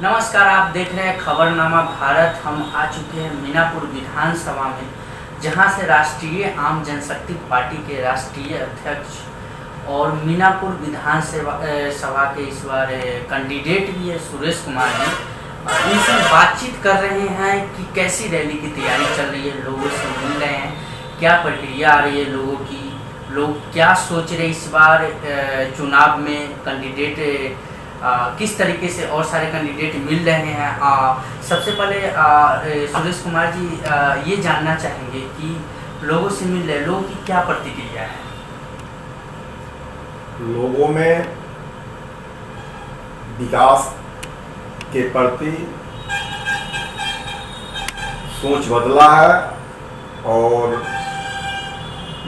नमस्कार, आप देख रहे हैं खबरनामा भारत। हम आ चुके हैं मीनापुर विधानसभा में, जहां से राष्ट्रीय आम जनशक्ति पार्टी के राष्ट्रीय अध्यक्ष और मीनापुर सभा के इस बार कैंडिडेट भी है सुरेश कुमार जी। इनसे बातचीत कर रहे हैं कि कैसी रैली की तैयारी चल रही है, लोगों से मिल रहे हैं, क्या प्रक्रिया आ रही है लोगों की, लोग क्या सोच रहे इस बार चुनाव में, कैंडिडेट किस तरीके से और सारे कैंडिडेट मिल रहे हैं। सबसे पहले सुरेश कुमार जी ये जानना चाहेंगे कि लोगों से मिल रहे लोगों की क्या प्रतिक्रिया है। लोगों में विकास के प्रति सोच बदला है और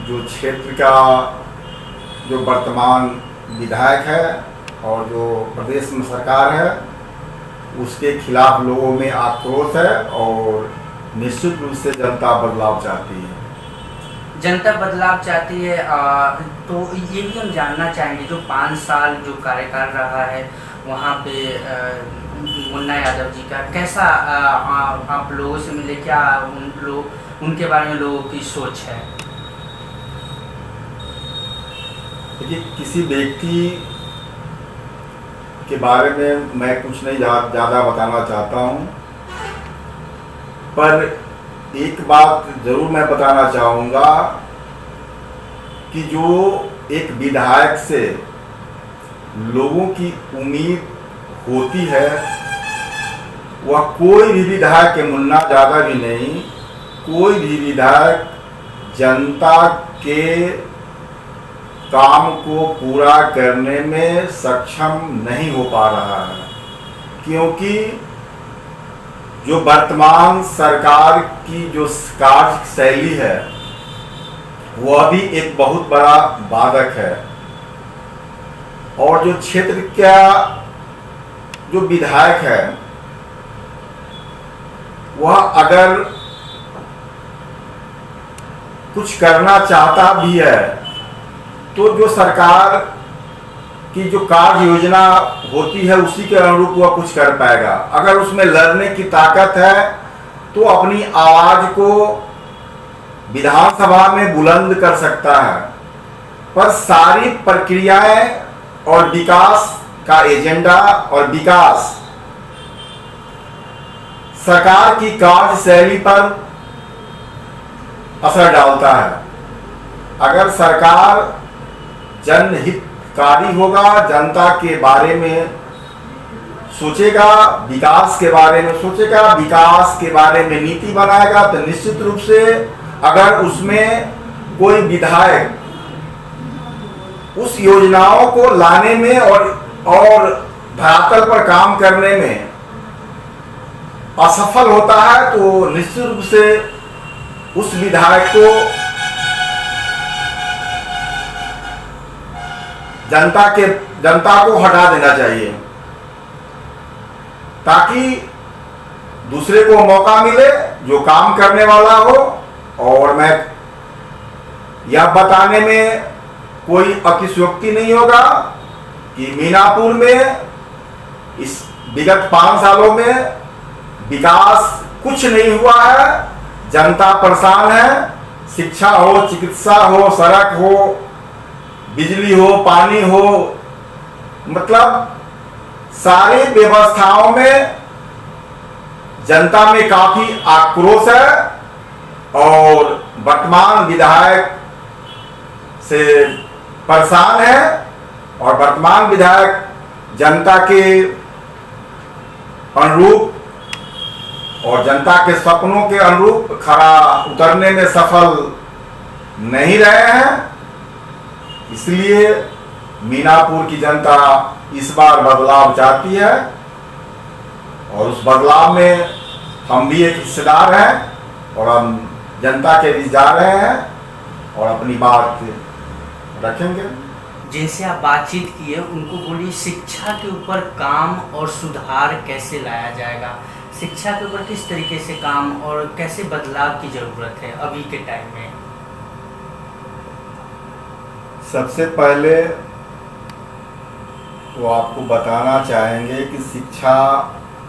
जो क्षेत्र का जो वर्तमान विधायक है और जो प्रदेश में सरकार है उसके खिलाफ लोगों में आक्रोश है और निश्चित रूप से जनता बदलाव चाहती है। जनता बदलाव चाहती है। तो ये भी हम जानना चाहेंगे, जो 5 साल जो कार्यकाल रहा है वहाँ पे मुन्ना यादव जी का कैसा आप लोगों से मिले, क्या उनके बारे में लोगों की सोच है? देखिए, किसी व्यक्ति के बारे में मैं कुछ नहीं ज़्यादा बताना चाहता हूँ, पर एक बात ज़रूर मैं बताना चाहूँगा कि जो एक विधायक से लोगों की उम्मीद होती है वह कोई भी विधायक के मुन्ना ज़्यादा भी नहीं, कोई भी विधायक जनता के काम को पूरा करने में सक्षम नहीं हो पा रहा है, क्योंकि जो वर्तमान सरकार की जो कार्य शैली है वह भी एक बहुत बड़ा बाधक है। और जो क्षेत्र का जो विधायक है वह अगर कुछ करना चाहता भी है तो जो सरकार की जो कार्य योजना होती है उसी के अनुरूप वह कुछ कर पाएगा। अगर उसमें लड़ने की ताकत है तो अपनी आवाज को विधानसभा में बुलंद कर सकता है, पर सारी प्रक्रियाएं और विकास का एजेंडा और विकास सरकार की कार्यशैली पर असर डालता है। अगर सरकार जनहितकारी होगा, जनता के बारे में सोचेगा, विकास के बारे में सोचेगा, विकास के बारे में नीति बनाएगा, तो निश्चित रूप से अगर उसमें कोई विधायक उस योजनाओं को लाने में और धरातल पर काम करने में असफल होता है तो निश्चित रूप से उस विधायक को जनता को हटा देना चाहिए, ताकि दूसरे को मौका मिले जो काम करने वाला हो। और मैं यह बताने में कोई अतिशयोक्ति नहीं होगा कि मीनापुर में इस विगत 5 सालों में विकास कुछ नहीं हुआ है, जनता परेशान है। शिक्षा हो, चिकित्सा हो, सड़क हो, बिजली हो, पानी हो, मतलब सारी व्यवस्थाओं में जनता में काफी आक्रोश है और वर्तमान विधायक से परेशान है और वर्तमान विधायक जनता के अनुरूप और जनता के सपनों के अनुरूप खरा उतरने में सफल नहीं रहे हैं। इसलिए मीनापुर की जनता इस बार बदलाव चाहती है और उस बदलाव में हम भी एक हिस्सेदार हैं और हम जनता के बीच जा रहे हैं और अपनी बात रखेंगे। जिनसे आप बातचीत किए उनको बोलिए, शिक्षा के ऊपर काम और सुधार कैसे लाया जाएगा, शिक्षा के ऊपर किस तरीके से काम और कैसे बदलाव की जरूरत है अभी के टाइम में। सबसे पहले वो आपको बताना चाहेंगे कि शिक्षा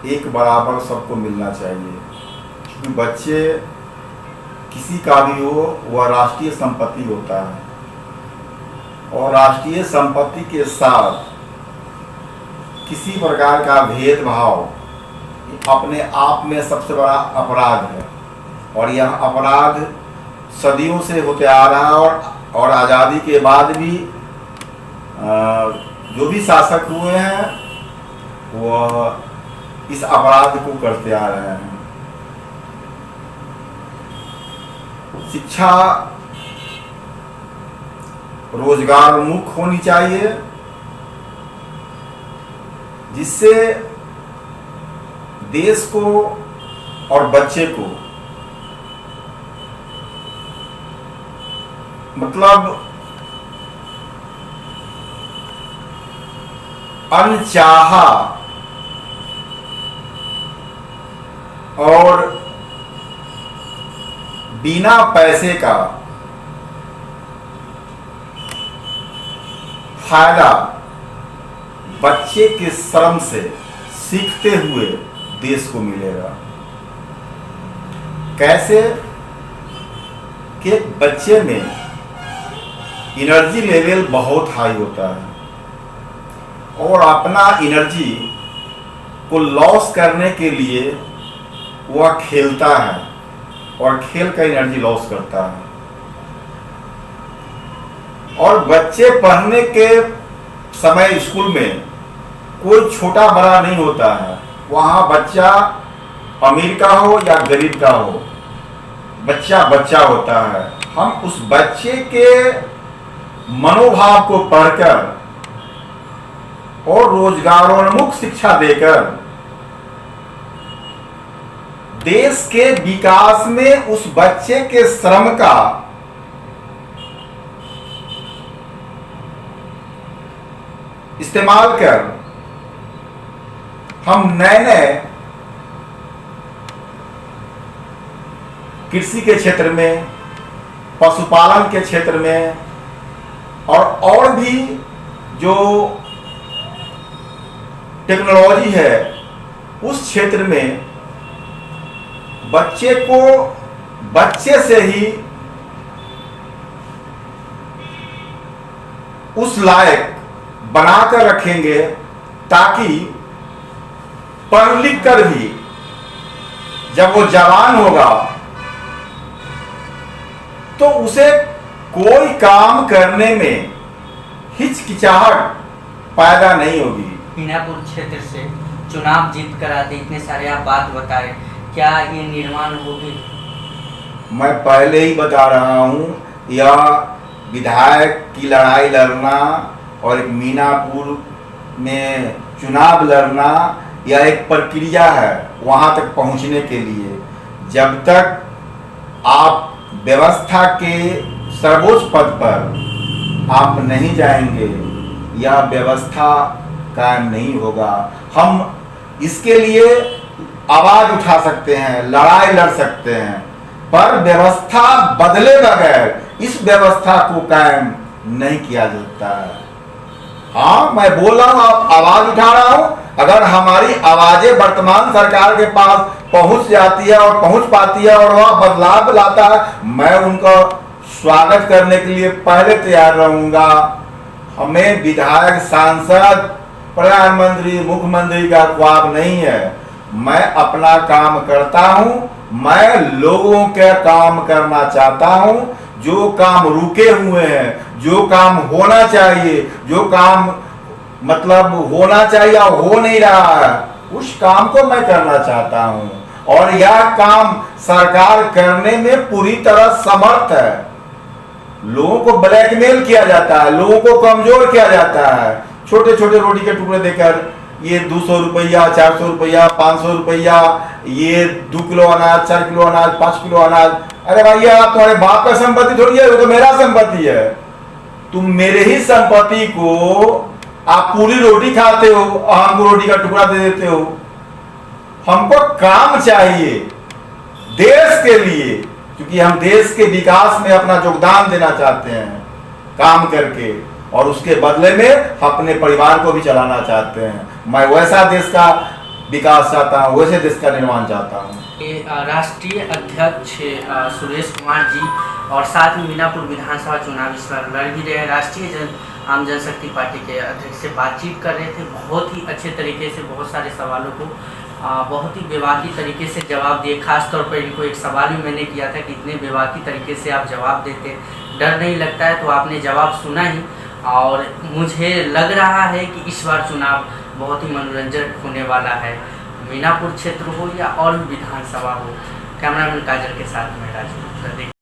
एक बराबर सबको मिलना चाहिए, क्योंकि बच्चे किसी का भी हो वह राष्ट्रीय संपत्ति होता है, और राष्ट्रीय संपत्ति के साथ किसी प्रकार का भेदभाव अपने आप में सबसे बड़ा अपराध है। और यह अपराध सदियों से होते आ रहा है, और आज़ादी के बाद भी जो भी शासक हुए हैं वह इस अपराध को करते आ रहे हैं। शिक्षा रोजगारोन्मुख होनी चाहिए, जिससे देश को और बच्चे को मतलब अनचाहा और बिना पैसे का फायदा बच्चे के श्रम से सीखते हुए देश को मिलेगा। कैसे कि बच्चे में एनर्जी लेवल बहुत हाई होता है, और अपना एनर्जी को लॉस करने के लिए वह खेलता है और खेल का एनर्जी लॉस करता है। और बच्चे पढ़ने के समय स्कूल में कोई छोटा बड़ा नहीं होता है, वहाँ बच्चा अमीर का हो या गरीब का हो, बच्चा बच्चा होता है। हम उस बच्चे के मनोभाव को पढ़कर और रोजगारोन्मुख शिक्षा देकर देश के विकास में उस बच्चे के श्रम का इस्तेमाल कर हम नए नए कृषि के क्षेत्र में, पशुपालन के क्षेत्र में और भी जो टेक्नोलॉजी है उस क्षेत्र में बच्चे को बच्चे से ही उस लायक बनाकर रखेंगे, ताकि पढ़ लिख कर भी जब वो जवान होगा तो उसे कोई काम करने में हिचकिचाहट पैदा नहीं होगी। मीनापुर क्षेत्र से चुनाव जीत कर आते, इतने सारे आप बात बता रहे, क्या ये निर्माण होगी? मैं पहले ही बता रहा हूं, यह विधायक की लड़ाई लड़ना और एक मीनापुर में चुनाव लड़ना यह एक प्रक्रिया है वहां तक पहुंचने के लिए। जब तक आप व्यवस्था के सर्वोच्च पद पर आप नहीं जाएंगे, यह व्यवस्था कायम नहीं होगा। हम इसके लिए आवाज उठा सकते हैं, लड़ाई लड़ सकते हैं, पर व्यवस्था बदले बगैर इस व्यवस्था को कायम नहीं किया जा सकता है। हाँ, मैं बोल रहा हूं, आप आवाज उठा रहा हूं। अगर हमारी आवाजें वर्तमान सरकार के पास पहुंच जाती है और पहुंच पाती है और वह बदलाव लाता है, मैं उनका स्वागत करने के लिए पहले तैयार रहूंगा। हमें विधायक, सांसद, प्रधानमंत्री, मुख्यमंत्री का ख्वाब नहीं है। मैं अपना काम करता हूं, मैं लोगों के काम करना चाहता हूं। जो काम रुके हुए हैं, जो काम होना चाहिए, जो काम मतलब होना चाहिए और हो नहीं रहा है, उस काम को मैं करना चाहता हूं। और यह काम सरकार करने में पूरी तरह समर्थ है। लोगों को ब्लैकमेल किया जाता है, लोगों को कमजोर किया जाता है, छोटे छोटे रोटी के टुकड़े देकर ये 200 रुपया, 400 रुपया, 500 रुपया, ये 2 किलो अनाज, 4 किलो अनाज, 5 किलो अनाज। अरे भैया, तुम्हारे बाप का संपत्ति थोड़ी है, वो तो मेरा संपत्ति है। तुम मेरे ही संपत्ति को आप पूरी रोटी खाते हो और हमको रोटी का टुकड़ा दे देते हो। हमको काम चाहिए देश के लिए, क्योंकि हम देश के विकास में अपना योगदान देना चाहते हैं काम करके, और उसके बदले में अपने परिवार को भी चलाना चाहते हैं। मैं वैसा देश का विकास चाहता हूँ, वैसे देश का निर्माण चाहता हूँ। ये राष्ट्रीय अध्यक्ष सुरेश कुमार जी और साथ में मीनापुर विधानसभा चुनाव इस बार लड़ भी रहे हैं। राष्ट्रीय आम जनशक्ति पार्टी के अध्यक्ष से बातचीत कर रहे थे। बहुत ही अच्छे तरीके से बहुत सारे सवालों को बहुत ही बेबाकी तरीके से जवाब दिए। खास तौर पर इनको एक सवाल भी मैंने किया था कि इतने बेबाकी तरीके से आप जवाब देते, डर नहीं लगता है? तो आपने जवाब सुना ही, और मुझे लग रहा है कि इस बार चुनाव बहुत ही मनोरंजक होने वाला है। मीनापुर क्षेत्र हो या और भी विधानसभा हो। कैमरामैन काजल के साथ में राजू।